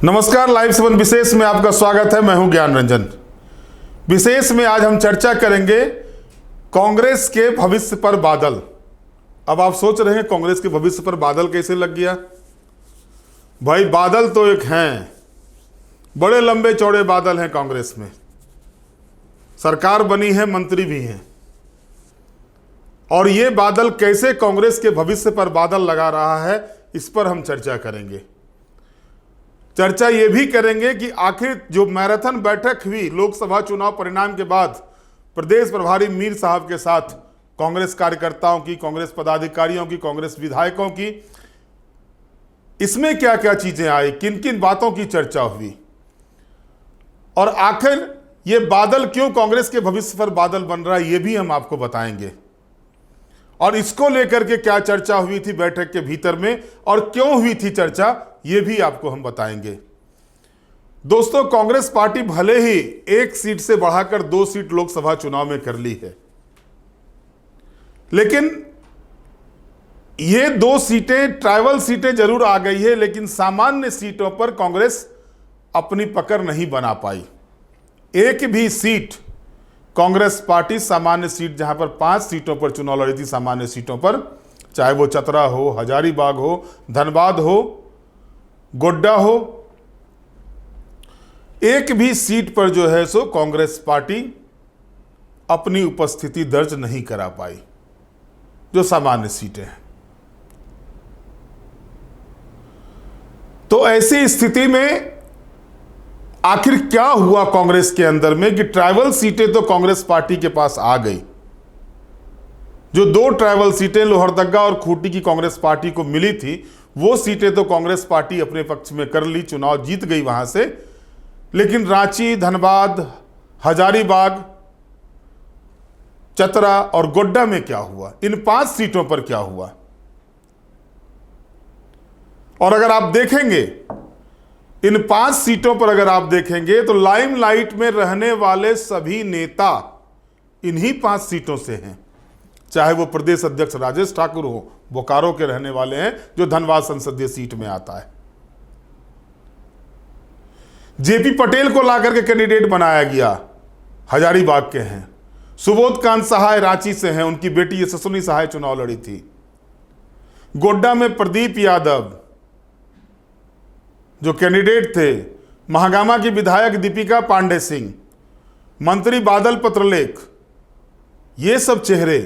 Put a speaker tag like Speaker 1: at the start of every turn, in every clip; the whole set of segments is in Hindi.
Speaker 1: नमस्कार, लाइव 7 विशेष में आपका स्वागत है। मैं हूं ज्ञान रंजन। विशेष में आज हम चर्चा करेंगे कांग्रेस के भविष्य पर बादल। अब आप सोच रहे हैं कांग्रेस के भविष्य पर बादल कैसे लग गया। भाई बादल तो एक हैं, बड़े लंबे चौड़े बादल हैं कांग्रेस में। सरकार बनी है, मंत्री भी हैं, और ये बादल कैसे कांग्रेस के भविष्य पर बादल लगा रहा है, इस पर हम चर्चा करेंगे। चर्चा ये भी करेंगे कि आखिर जो मैराथन बैठक हुई लोकसभा चुनाव परिणाम के बाद प्रदेश प्रभारी मीर साहब के साथ कांग्रेस कार्यकर्ताओं की, कांग्रेस पदाधिकारियों की, कांग्रेस विधायकों की, इसमें क्या क्या चीजें आई, किन किन बातों की चर्चा हुई, और आखिर ये बादल क्यों कांग्रेस के भविष्य पर बादल बन रहा है, ये भी हम आपको बताएंगे। और इसको लेकर के क्या चर्चा हुई थी बैठक के भीतर में और क्यों हुई थी चर्चा, ये भी आपको हम बताएंगे। दोस्तों, कांग्रेस पार्टी भले ही 1 सीट से बढ़ाकर 2 सीट लोकसभा चुनाव में कर ली है, लेकिन ये 2 सीटें ट्राइबल सीटें जरूर आ गई है, लेकिन सामान्य सीटों पर कांग्रेस अपनी पकड़ नहीं बना पाई। एक भी सीट कांग्रेस पार्टी सामान्य सीट, जहां पर 5 सीटों पर चुनाव लड़ी थी, सामान्य सीटों पर, चाहे वो चतरा हो, हजारीबाग हो, धनबाद हो, गोड्डा हो, एक भी सीट पर जो है सो कांग्रेस पार्टी अपनी उपस्थिति दर्ज नहीं करा पाई, जो सामान्य सीटें हैं। तो ऐसी स्थिति में आखिर क्या हुआ कांग्रेस के अंदर में कि ट्राइबल सीटें तो कांग्रेस पार्टी के पास आ गई। जो 2 ट्राइबल सीटें लोहरदगा और खूंटी की कांग्रेस पार्टी को मिली थी, वो सीटें तो कांग्रेस पार्टी अपने पक्ष में कर ली, चुनाव जीत गई वहां से। लेकिन रांची, धनबाद, हजारीबाग, चतरा और गोड्डा में क्या हुआ, इन 5 सीटों पर क्या हुआ। और अगर आप देखेंगे इन 5 सीटों पर, अगर आप देखेंगे तो लाइमलाइट में रहने वाले सभी नेता इन्हीं 5 सीटों से हैं। चाहे वो प्रदेश अध्यक्ष राजेश ठाकुर हो, बोकारो के रहने वाले हैं, जो धनबाद संसदीय सीट में आता है। जेपी पटेल को लाकर के कैंडिडेट बनाया गया, हजारीबाग के हैं। सुबोध कांत सहाय रांची से हैं, उनकी बेटी यशस्विनी सहाय चुनाव लड़ी थी। गोड्डा में प्रदीप यादव जो कैंडिडेट थे, महागामा की विधायक दीपिका पांडे सिंह, मंत्री बादल पत्रलेख, ये सब चेहरे।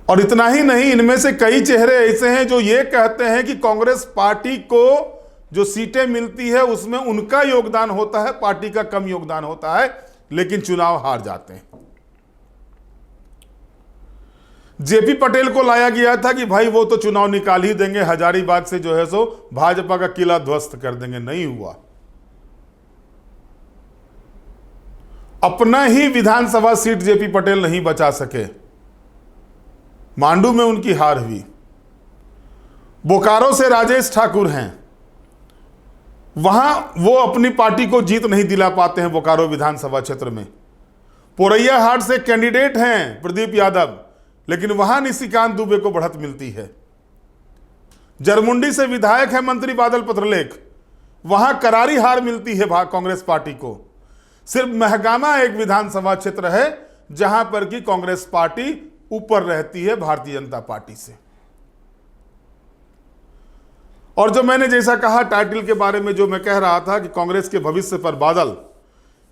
Speaker 1: और इतना ही नहीं, इनमें से कई चेहरे ऐसे हैं जो ये कहते हैं कि कांग्रेस पार्टी को जो सीटें मिलती है उसमें उनका योगदान होता है, पार्टी का कम योगदान होता है, लेकिन चुनाव हार जाते हैं। जेपी पटेल को लाया गया था कि भाई वो तो चुनाव निकाल ही देंगे, हजारीबाग से जो है सो भाजपा का किला ध्वस्त कर देंगे। नहीं हुआ। अपना ही विधानसभा सीट जेपी पटेल नहीं बचा सके, मांडू में उनकी हार हुई। बोकारो से राजेश ठाकुर हैं, वहां वो अपनी पार्टी को जीत नहीं दिला पाते हैं बोकारो विधानसभा क्षेत्र में। पोरैया हाट से कैंडिडेट हैं प्रदीप यादव, लेकिन वहां निशिकांत दुबे को बढ़त मिलती है। जरमुंडी से विधायक है मंत्री बादल पत्रलेख, वहां करारी हार मिलती है कांग्रेस पार्टी को। सिर्फ महगामा एक विधानसभा क्षेत्र है जहां पर कि कांग्रेस पार्टी ऊपर रहती है भारतीय जनता पार्टी से। और जो मैंने जैसा कहा टाइटल के बारे में, जो मैं कह रहा था कि कांग्रेस के भविष्य पर बादल,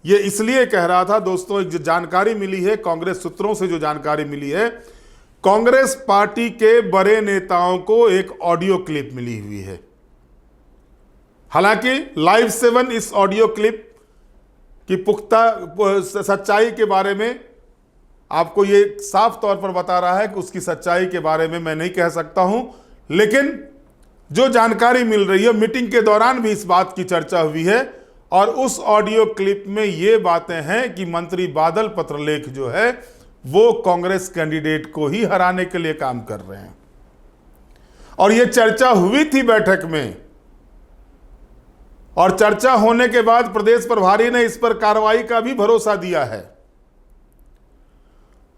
Speaker 1: ये इसलिए कह रहा था दोस्तों, एक जो जानकारी मिली है कांग्रेस सूत्रों से, जो जानकारी मिली है, कांग्रेस पार्टी के बड़े नेताओं को एक ऑडियो क्लिप मिली हुई है। हालांकि लाइव 7 इस ऑडियो क्लिप की पुख्ता सच्चाई के बारे में आपको ये साफ तौर पर बता रहा है कि उसकी सच्चाई के बारे में मैं नहीं कह सकता हूं, लेकिन जो जानकारी मिल रही है, मीटिंग के दौरान भी इस बात की चर्चा हुई है, और उस ऑडियो क्लिप में ये बातें हैं कि मंत्री बादल पत्रलेख जो है वो कांग्रेस कैंडिडेट को ही हराने के लिए काम कर रहे हैं। और ये चर्चा हुई थी बैठक में, और चर्चा होने के बाद प्रदेश प्रभारी ने इस पर कार्रवाई का भी भरोसा दिया है।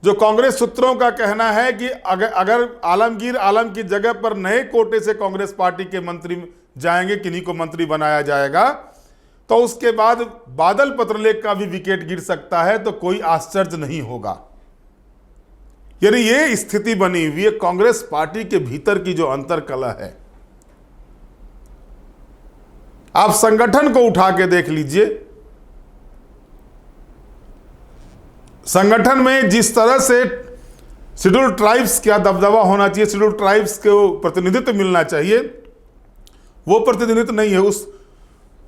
Speaker 1: जो कांग्रेस सूत्रों का कहना है कि अगर आलमगीर आलम की जगह पर नए कोटे से कांग्रेस पार्टी के मंत्री जाएंगे, किन्हीं को मंत्री बनाया जाएगा, तो उसके बाद बादल पत्रलेख का भी विकेट गिर सकता है, तो कोई आश्चर्य नहीं होगा। यानी ये स्थिति बनी हुई है कांग्रेस पार्टी के भीतर की जो अंतरकलह है। आप संगठन को उठा के देख लीजिए, संगठन में जिस तरह से शेड्यूल्ड ट्राइब्स का दबदबा होना चाहिए, शेड्यूल्ड ट्राइब्स को प्रतिनिधित्व मिलना चाहिए, वो प्रतिनिधित्व नहीं है। उस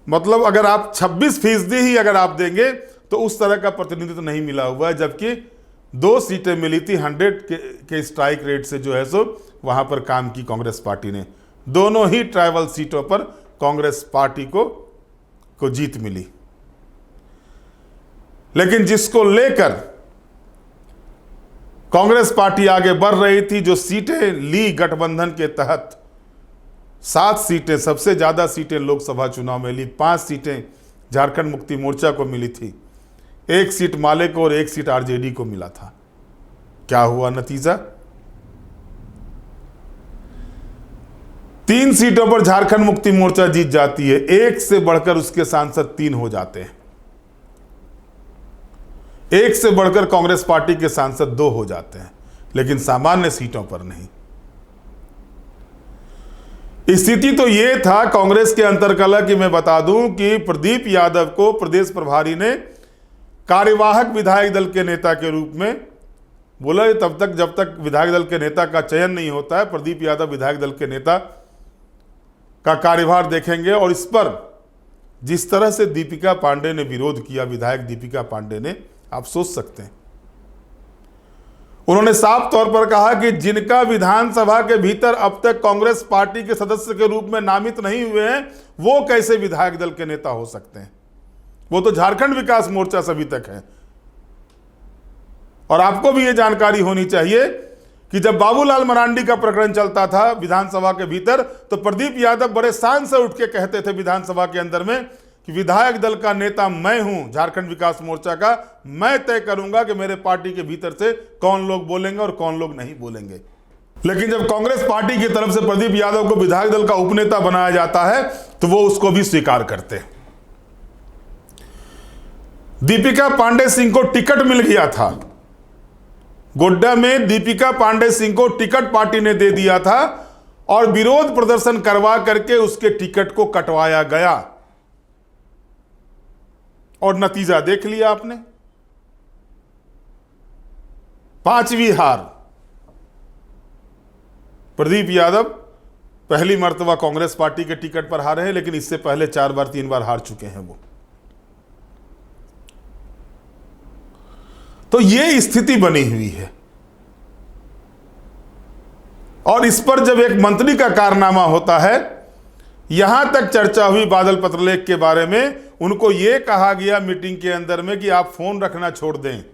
Speaker 1: मतलब अगर आप 26% ही अगर आप देंगे तो उस तरह का प्रतिनिधित्व नहीं मिला हुआ है, जबकि 2 सीटें मिली थी 100 के स्ट्राइक रेट से, जो है सो वहां पर काम की कांग्रेस पार्टी ने। दोनों ही ट्राइबल सीटों पर कांग्रेस पार्टी को जीत मिली। लेकिन जिसको लेकर कांग्रेस पार्टी आगे बढ़ रही थी, जो सीटें ली गठबंधन के तहत, 7 सीटें, सबसे ज्यादा सीटें लोकसभा चुनाव में ली, 5 सीटें झारखंड मुक्ति मोर्चा को मिली थी, 1 सीट माले को और 1 सीट आरजेडी को मिला था। क्या हुआ नतीजा? 3 सीटों पर झारखंड मुक्ति मोर्चा जीत जाती है, 1 से बढ़कर उसके सांसद 3 हो जाते हैं, 1 से बढ़कर कांग्रेस पार्टी के सांसद 2 हो जाते हैं, लेकिन सामान्य सीटों पर नहीं। स्थिति तो यह था कांग्रेस के अंतरकलह की, मैं बता दूं कि प्रदीप यादव को प्रदेश प्रभारी ने कार्यवाहक विधायक दल के नेता के रूप में बोला, तब तक जब तक विधायक दल के नेता का चयन नहीं होता है, प्रदीप यादव विधायक दल के नेता का कार्यभार देखेंगे। और इस पर जिस तरह से दीपिका पांडे ने विरोध किया, विधायक दीपिका पांडे ने, आप सोच सकते हैं। उन्होंने साफ तौर पर कहा कि जिनका विधानसभा के भीतर अब तक कांग्रेस पार्टी के सदस्य के रूप में नामित नहीं हुए हैं, वो कैसे विधायक दल के नेता हो सकते हैं? वो तो झारखंड विकास मोर्चा से अभी तक है। और आपको भी ये जानकारी होनी चाहिए कि जब बाबूलाल मरांडी का प्रकरण चलता था विधानसभा के भीतर, तो प्रदीप यादव बड़े शान से उठ के कहते थे विधानसभा के अंदर में कि विधायक दल का नेता मैं हूं, झारखंड विकास मोर्चा का, मैं तय करूंगा कि मेरे पार्टी के भीतर से कौन लोग बोलेंगे और कौन लोग नहीं बोलेंगे। लेकिन जब कांग्रेस पार्टी की तरफ से प्रदीप यादव को विधायक दल का उपनेता बनाया जाता है, तो वो उसको भी स्वीकार करते हैं। दीपिका पांडे सिंह को टिकट मिल गया था, गोड्डा में दीपिका पांडे सिंह को टिकट पार्टी ने दे दिया था और विरोध प्रदर्शन करवा करके उसके टिकट को कटवाया गया। और नतीजा देख लिया आपने, 5वीं हार। प्रदीप यादव पहली मर्तबा कांग्रेस पार्टी के टिकट पर हारे हैं, लेकिन इससे पहले 4 बार 3 बार हार चुके हैं वो। तो ये स्थिति बनी हुई है। और इस पर जब एक मंत्री का कारनामा होता है, यहां तक चर्चा हुई बादल पत्रलेख के बारे में, उनको यह कहा गया मीटिंग के अंदर में कि आप फोन रखना छोड़ दें,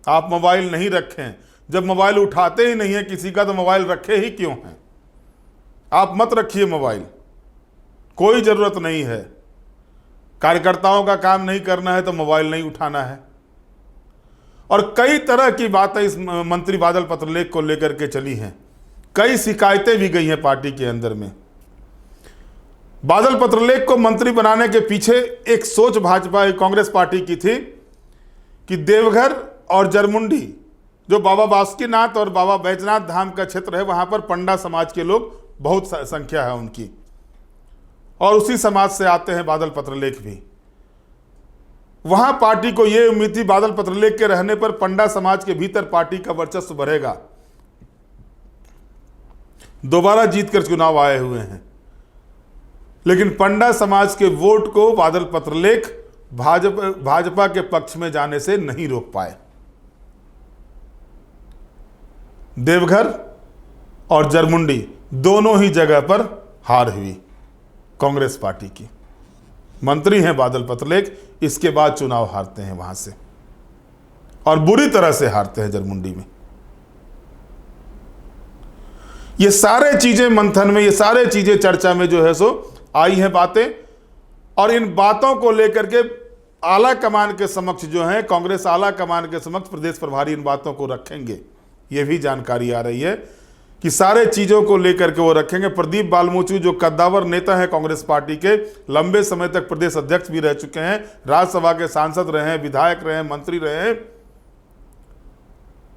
Speaker 1: आप मोबाइल नहीं रखें। जब मोबाइल उठाते ही नहीं है किसी का, तो मोबाइल रखे ही क्यों हैं? आप मत रखिए मोबाइल, कोई जरूरत नहीं है। कार्यकर्ताओं का काम नहीं करना है तो मोबाइल नहीं उठाना है। और कई तरह की बातें इस मंत्री बादल पत्रलेख को लेकर के चली हैं, कई शिकायतें भी गई हैं पार्टी के अंदर में। बादल पत्रलेख को मंत्री बनाने के पीछे एक सोच भाजपा कांग्रेस पार्टी की थी कि देवघर और जरमुंडी, जो बाबा बासुकीनाथ और बाबा बैजनाथ धाम का क्षेत्र है, वहां पर पंडा समाज के लोग बहुत संख्या है उनकी, और उसी समाज से आते हैं बादल पत्रलेख भी। वहां पार्टी को यह उम्मीद थी बादल पत्रलेख के रहने पर पंडा समाज के भीतर पार्टी का वर्चस्व बढ़ेगा। दोबारा जीतकर चुनाव आए हुए हैं, लेकिन पंडा समाज के वोट को बादल पत्रलेख भाजपा के पक्ष में जाने से नहीं रोक पाए। देवघर और जरमुंडी दोनों ही जगह पर हार हुई कांग्रेस पार्टी की। मंत्री हैं बादल पत्रलेख, इसके बाद चुनाव हारते हैं वहां से, और बुरी तरह से हारते हैं जरमुंडी में। ये सारे चीजें मंथन में, ये सारे चीजें चर्चा में जो है सो आई हैं बातें, और इन बातों को लेकर के आला कमान के समक्ष जो है, कांग्रेस आला कमान के समक्ष प्रदेश प्रभारी इन बातों को रखेंगे। ये भी जानकारी आ रही है कि सारे चीजों को लेकर के वो रखेंगे। प्रदीप बालमोचू जो कद्दावर नेता है कांग्रेस पार्टी के, लंबे समय तक प्रदेश अध्यक्ष भी रह चुके हैं, राज्यसभा के सांसद रहे हैं, विधायक रहे हैं, मंत्री रहे हैं,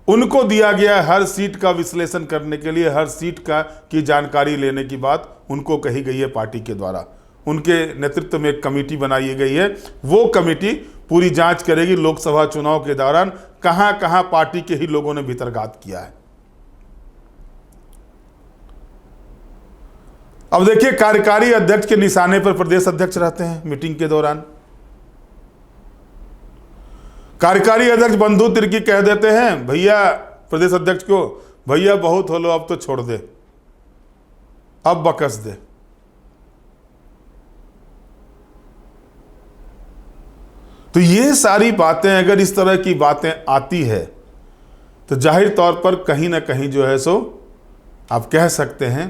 Speaker 1: उनको दिया गया हर सीट का विश्लेषण करने के लिए, हर सीट की जानकारी लेने की बात उनको कही गई है पार्टी के द्वारा। उनके नेतृत्व में एक कमेटी बनाई गई है। वो कमेटी पूरी जांच करेगी लोकसभा चुनाव के दौरान कहां कहां पार्टी के ही लोगों ने भीतरघात किया है। अब देखिए, कार्यकारी अध्यक्ष के निशाने पर प्रदेश अध्यक्ष रहते हैं मीटिंग के दौरान। कार्यकारी अध्यक्ष बंधु तिर्की कह देते हैं भैया प्रदेश अध्यक्ष को, भैया बहुत हो लो, अब तो छोड़ दे, अब बकस दे। तो ये सारी बातें अगर इस तरह की बातें आती है तो जाहिर तौर पर कहीं ना कहीं जो है सो आप कह सकते हैं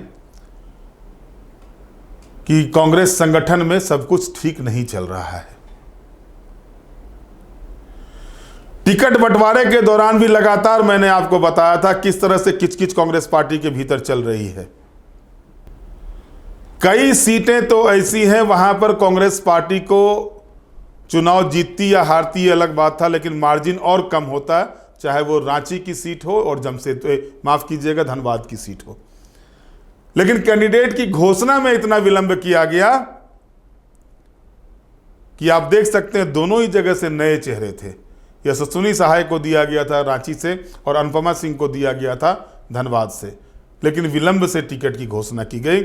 Speaker 1: कि कांग्रेस संगठन में सब कुछ ठीक नहीं चल रहा है। टिकट बंटवारे के दौरान भी लगातार मैंने आपको बताया था किस तरह से किचकिच कांग्रेस पार्टी के भीतर चल रही है। कई सीटें तो ऐसी हैं वहां पर कांग्रेस पार्टी को चुनाव जीतती या हारती अलग बात था, लेकिन मार्जिन और कम होता, चाहे वो रांची की सीट हो और माफ कीजिएगा धनबाद की सीट हो। लेकिन कैंडिडेट की घोषणा में इतना विलंब किया गया कि आप देख सकते हैं दोनों ही जगह से नए चेहरे थे। यशस्विनी सहाय को दिया गया था रांची से और अनुपमा सिंह को दिया गया था धनबाद से, लेकिन विलंब से टिकट की घोषणा की गई।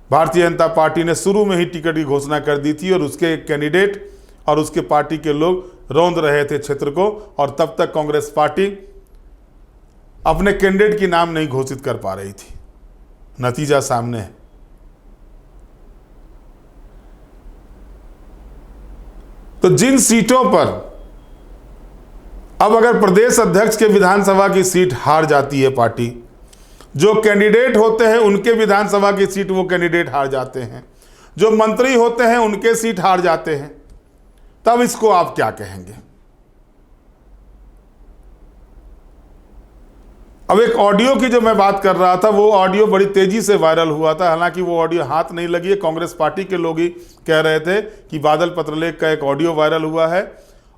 Speaker 1: भारतीय जनता पार्टी ने शुरू में ही टिकट की घोषणा कर दी थी और उसके कैंडिडेट और उसके पार्टी के लोग रौंद रहे थे क्षेत्र को, और तब तक कांग्रेस पार्टी अपने कैंडिडेट की नाम नहीं घोषित कर पा रही थी। नतीजा सामने है। तो जिन सीटों पर अब अगर प्रदेश अध्यक्ष के विधानसभा की सीट हार जाती है पार्टी, जो कैंडिडेट होते हैं उनके विधानसभा की सीट वो कैंडिडेट हार जाते हैं, जो मंत्री होते हैं उनके सीट हार जाते हैं, तब इसको आप क्या कहेंगे? अब एक ऑडियो की जो मैं बात कर रहा था, वो ऑडियो बड़ी तेजी से वायरल हुआ था। हालांकि वो ऑडियो हाथ नहीं लगी है, कांग्रेस पार्टी के लोग ही कह रहे थे कि बादल पत्रलेख का एक ऑडियो वायरल हुआ है।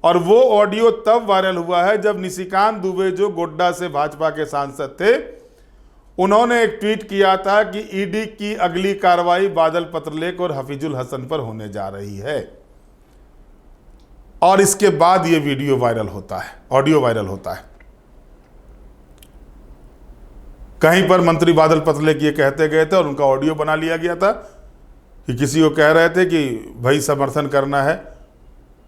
Speaker 1: और वो ऑडियो तब वायरल हुआ है जब निशिकांत दुबे जो गोड्डा से भाजपा के सांसद थे, उन्होंने एक ट्वीट किया था कि ईडी की अगली कार्रवाई बादल पत्रलेख और हफीजुल हसन पर होने जा रही है। और इसके बाद ये वीडियो वायरल होता है, ऑडियो वायरल होता है। कहीं पर मंत्री बादल पत्रलेख ये कहते गए थे और उनका ऑडियो बना लिया गया था कि किसी को कह रहे थे कि भाई समर्थन करना है,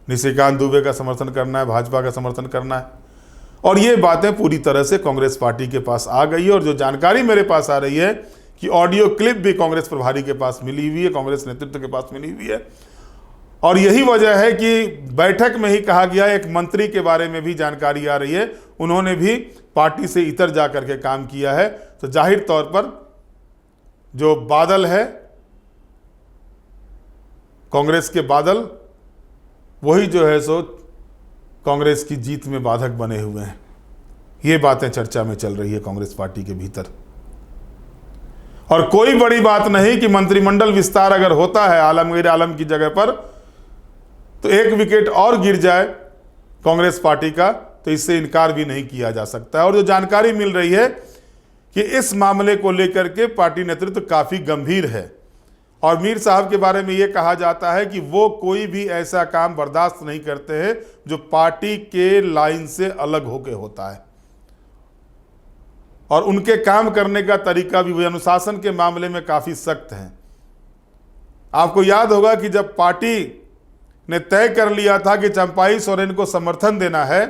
Speaker 1: निशिकांत दुबे का समर्थन करना है, भाजपा का समर्थन करना है। और ये बातें पूरी तरह से कांग्रेस पार्टी के पास आ गई है। और जो जानकारी मेरे पास आ रही है कि ऑडियो क्लिप भी कांग्रेस प्रभारी के पास मिली हुई है, कांग्रेस नेतृत्व के पास मिली हुई है। और यही वजह है कि बैठक में ही कहा गया, एक मंत्री के बारे में भी जानकारी आ रही है, उन्होंने भी पार्टी से इतर जा करके काम किया है। तो जाहिर तौर पर जो बादल है, कांग्रेस के बादल, वही जो है सो कांग्रेस की जीत में बाधक बने हुए हैं। ये बातें चर्चा में चल रही है कांग्रेस पार्टी के भीतर। और कोई बड़ी बात नहीं कि मंत्रिमंडल विस्तार अगर होता है आलमगीर आलम की जगह पर, तो एक विकेट और गिर जाए कांग्रेस पार्टी का, तो इससे इनकार भी नहीं किया जा सकता है। और जो जानकारी मिल रही है कि इस मामले को लेकर के पार्टी नेतृत्व काफी गंभीर है। और मीर साहब के बारे में यह कहा जाता है कि वो कोई भी ऐसा काम बर्दाश्त नहीं करते हैं जो पार्टी के लाइन से अलग होकर होता है। और उनके काम करने का तरीका भी, अनुशासन के मामले में काफी सख्त है। आपको याद होगा कि जब पार्टी ने तय कर लिया था कि चंपाई सोरेन को समर्थन देना है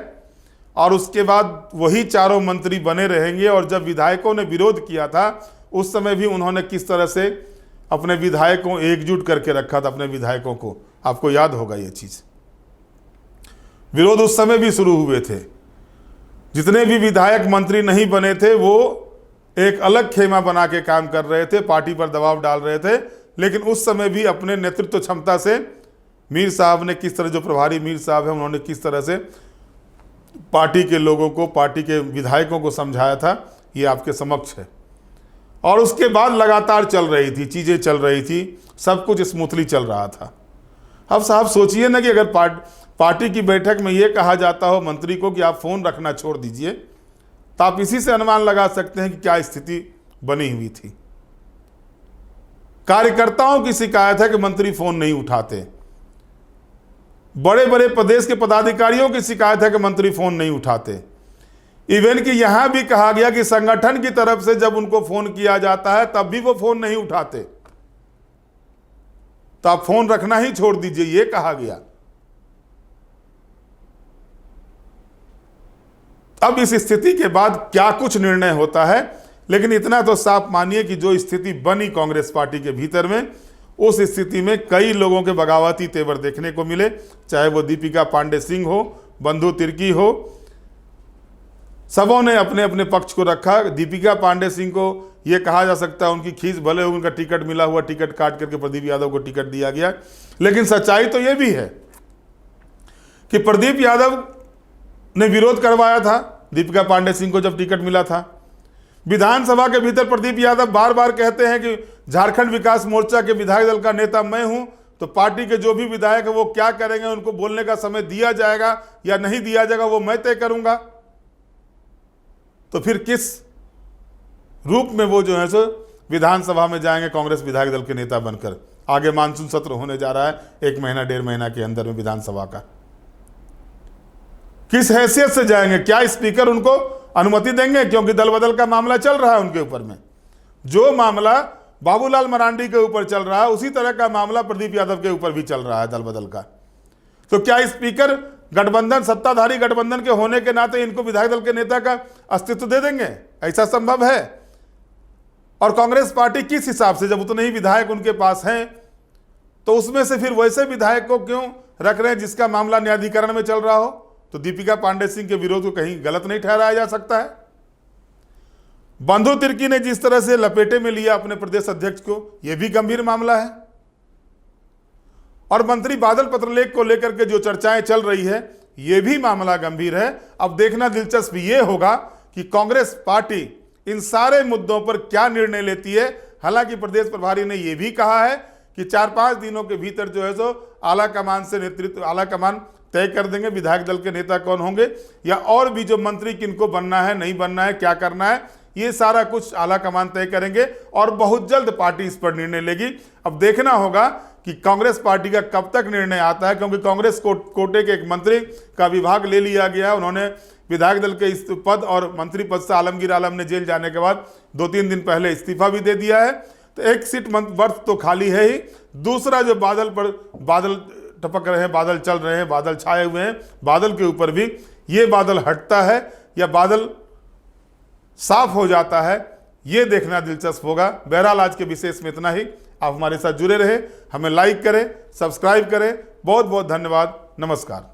Speaker 1: और उसके बाद वही चारों मंत्री बने रहेंगे, और जब विधायकों ने विरोध किया था उस समय भी उन्होंने किस तरह से अपने विधायकों एकजुट करके रखा था, अपने विधायकों को, आपको याद होगा ये चीज। विरोध उस समय भी शुरू हुए थे। जितने भी विधायक मंत्री नहीं बने थे वो एक अलग खेमा बना के काम कर रहे थे, पार्टी पर दबाव डाल रहे थे, लेकिन उस समय भी अपने नेतृत्व क्षमता से मीर साहब ने किस तरह, जो प्रभारी मीर साहब हैं, उन्होंने किस तरह से पार्टी के लोगों को, पार्टी के विधायकों को समझाया था, ये आपके समक्ष है। और उसके बाद लगातार चल रही थी, चीज़ें चल रही थी, सब कुछ स्मूथली चल रहा था। अब साहब सोचिए ना कि अगर पार्टी की बैठक में ये कहा जाता हो मंत्री को कि आप फ़ोन रखना छोड़ दीजिए, तो आप इसी से अनुमान लगा सकते हैं कि क्या स्थिति बनी हुई थी। कार्यकर्ताओं की शिकायत है कि मंत्री फ़ोन नहीं उठाते, बड़े बड़े प्रदेश के पदाधिकारियों की शिकायत है कि मंत्री फ़ोन नहीं उठाते। इवन कि यहां भी कहा गया कि संगठन की तरफ से जब उनको फ़ोन किया जाता है तब भी वो फ़ोन नहीं उठाते, तो आप फ़ोन रखना ही छोड़ दीजिए, ये कहा गया। अब इस स्थिति के बाद क्या कुछ निर्णय होता है, लेकिन इतना तो साफ मानिए कि जो स्थिति बनी कांग्रेस पार्टी के भीतर में, उस स्थिति में कई लोगों के बगावती तेवर देखने को मिले, चाहे वो दीपिका पांडे सिंह हो, बंधु तिर्की हो, सबों ने अपने अपने पक्ष को रखा। दीपिका पांडे सिंह को ये कहा जा सकता है उनकी खींच, भले उनका टिकट मिला हुआ, टिकट काट करके प्रदीप यादव को टिकट दिया गया, लेकिन सच्चाई तो ये भी है कि प्रदीप यादव ने विरोध करवाया था दीपिका पांडे सिंह को जब टिकट मिला था। विधानसभा के भीतर प्रदीप यादव बार बार कहते हैं कि झारखंड विकास मोर्चा के विधायक दल का नेता मैं हूं, तो पार्टी के जो भी विधायक है वो क्या करेंगे, उनको बोलने का समय दिया जाएगा या नहीं दिया जाएगा वो मैं तय करूंगा। तो फिर किस रूप में वो जो है सो विधानसभा में जाएंगे कांग्रेस विधायक दल के नेता बनकर? आगे मानसून सत्र होने जा रहा है 1 महीना 1.5 महीना के अंदर में विधानसभा का, किस हैसियत से जाएंगे? क्या स्पीकर उनको अनुमति देंगे? क्योंकि दल बदल का मामला चल रहा है उनके ऊपर में। जो मामला बाबूलाल मरांडी के ऊपर चल रहा है उसी तरह का मामला प्रदीप यादव के ऊपर भी चल रहा है दल बदल का। तो क्या स्पीकर गठबंधन, सत्ताधारी गठबंधन के होने के नाते इनको विधायक दल के नेता का अस्तित्व दे देंगे? ऐसा संभव है? और कांग्रेस पार्टी किस हिसाब से, जब उतने ही विधायक उनके पास हैं, तो उसमें से फिर वैसे विधायक को क्यों रख रहे हैं जिसका मामला न्यायाधिकरण में चल रहा हो? तो दीपिका पांडे सिंह के विरोध को कहीं गलत नहीं ठहराया जा सकता है। बंधु तिर्की ने जिस तरह से लपेटे में लिया अपने प्रदेश अध्यक्ष को, यह भी गंभीर मामला है। और मंत्री बादल पत्रलेख को लेकर के जो चर्चाएं चल रही है, यह भी मामला गंभीर है। अब देखना दिलचस्प यह होगा कि कांग्रेस पार्टी इन सारे मुद्दों पर क्या निर्णय लेती है। हालांकि प्रदेश प्रभारी ने यह भी कहा है कि 4-5 दिनों के भीतर जो है सो आला कमान से नेतृत्व, आला कमान तय कर देंगे विधायक दल के नेता कौन होंगे, या और भी जो मंत्री किनको बनना है, नहीं बनना है, क्या करना है, ये सारा कुछ आला कमान तय करेंगे और बहुत जल्द पार्टी इस पर निर्णय लेगी। अब देखना होगा कि कांग्रेस पार्टी का कब तक निर्णय आता है, क्योंकि कांग्रेस कोटे के एक मंत्री का विभाग ले लिया गया है। उन्होंने विधायक दल के इस पद और मंत्री पद से आलमगीर आलम ने जेल जाने के बाद 2-3 दिन पहले इस्तीफा भी दे दिया है। तो एक सीट बर्थ तो खाली है ही, दूसरा जो बादल टपक रहे हैं, बादल चल रहे हैं, बादल छाए हुए हैं, बादल के ऊपर भी ये बादल हटता है या बादल साफ हो जाता है, ये देखना दिलचस्प होगा। बहरहाल आज के विशेष में इतना ही। आप हमारे साथ जुड़े रहे, हमें लाइक करें, सब्सक्राइब करें। बहुत बहुत धन्यवाद। नमस्कार।